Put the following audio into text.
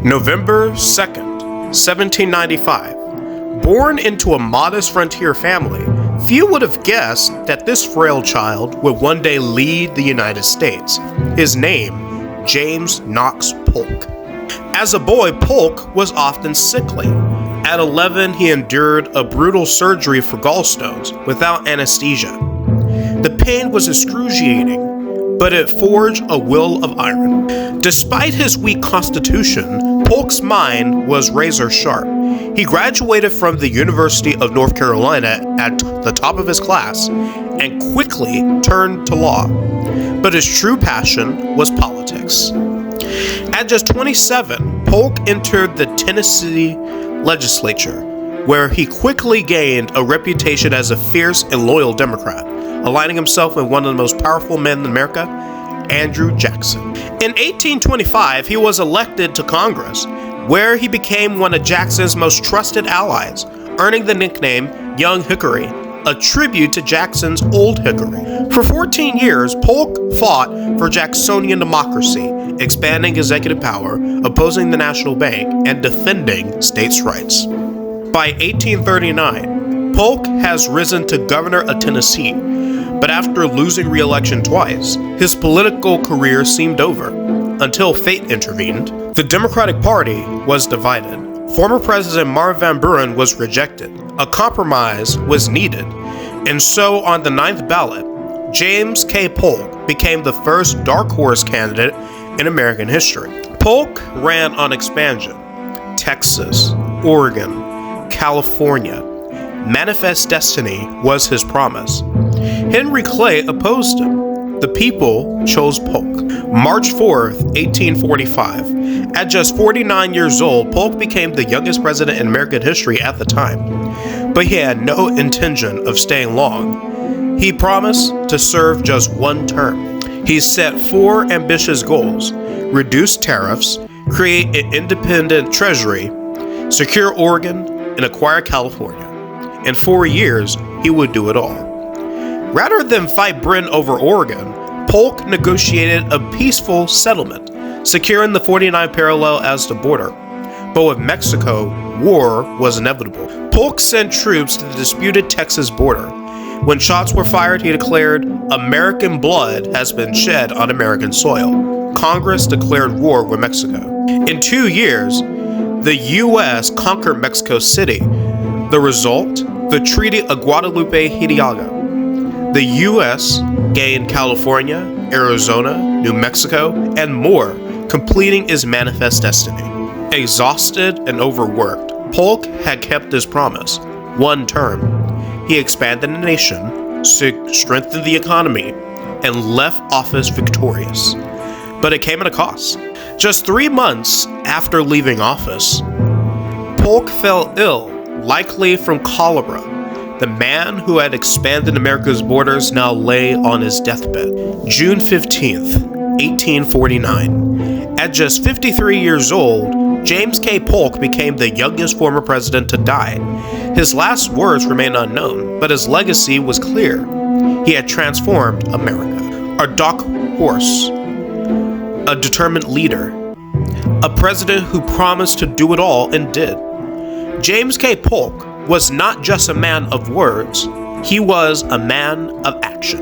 November 2nd, 1795. Born into a modest frontier family, few would have guessed that this frail child would one day lead the United States. His name, James Knox Polk. As a boy, Polk was often sickly. At 11, he endured a brutal surgery for gallstones without anesthesia. The pain was excruciating, but it forged a will of iron. Despite his weak constitution, Polk's mind was razor sharp. He graduated from the University of North Carolina at the top of his class and quickly turned to law. But his true passion was politics. At just 27, Polk entered the Tennessee legislature, where he quickly gained a reputation as a fierce and loyal Democrat, aligning himself with one of the most powerful men in America, Andrew Jackson. In 1825, he was elected to Congress, where he became one of Jackson's most trusted allies, earning the nickname Young Hickory, a tribute to Jackson's Old Hickory. For 14 years, Polk fought for Jacksonian democracy, expanding executive power, opposing the National Bank, and defending states' rights. By 1839, Polk has risen to governor of Tennessee, but after losing re-election twice, his political career seemed over, until fate intervened. The Democratic Party was divided. Former President Marvin Van Buren was rejected. A compromise was needed, and so on the 9th ballot, James K. Polk became the first dark horse candidate in American history. Polk ran on expansion. Texas, Oregon, California. Manifest destiny was his promise. Henry Clay opposed him. The people chose Polk. March 4th, 1845. At just 49 years old, Polk became the youngest president in American history at the time. But he had no intention of staying long. He promised to serve just one term. He set 4 ambitious goals: reduce tariffs, create an independent treasury, secure Oregon, and acquire California. In 4 years, he would do it all. Rather than fight Britain over Oregon, Polk negotiated a peaceful settlement, securing the 49th parallel as the border. But with Mexico, war was inevitable. Polk sent troops to the disputed Texas border. When shots were fired, he declared, "American blood has been shed on American soil." Congress declared war with Mexico. In 2 years, the U.S. conquered Mexico City. The result? The Treaty of Guadalupe Hidalgo. The U.S. gained California, Arizona, New Mexico, and more, completing its manifest destiny. Exhausted and overworked, Polk had kept his promise: one term. He expanded the nation, strengthened the economy, and left office victorious. But it came at a cost. Just 3 months after leaving office, Polk fell ill, likely from cholera. The man who had expanded America's borders now lay on his deathbed. June 15th, 1849. At just 53 years old, James K. Polk became the youngest former president to die. His last words remain unknown, but his legacy was clear. He had transformed America. A dark horse, a determined leader, a president who promised to do it all and did. James K. Polk was not just a man of words, he was a man of action.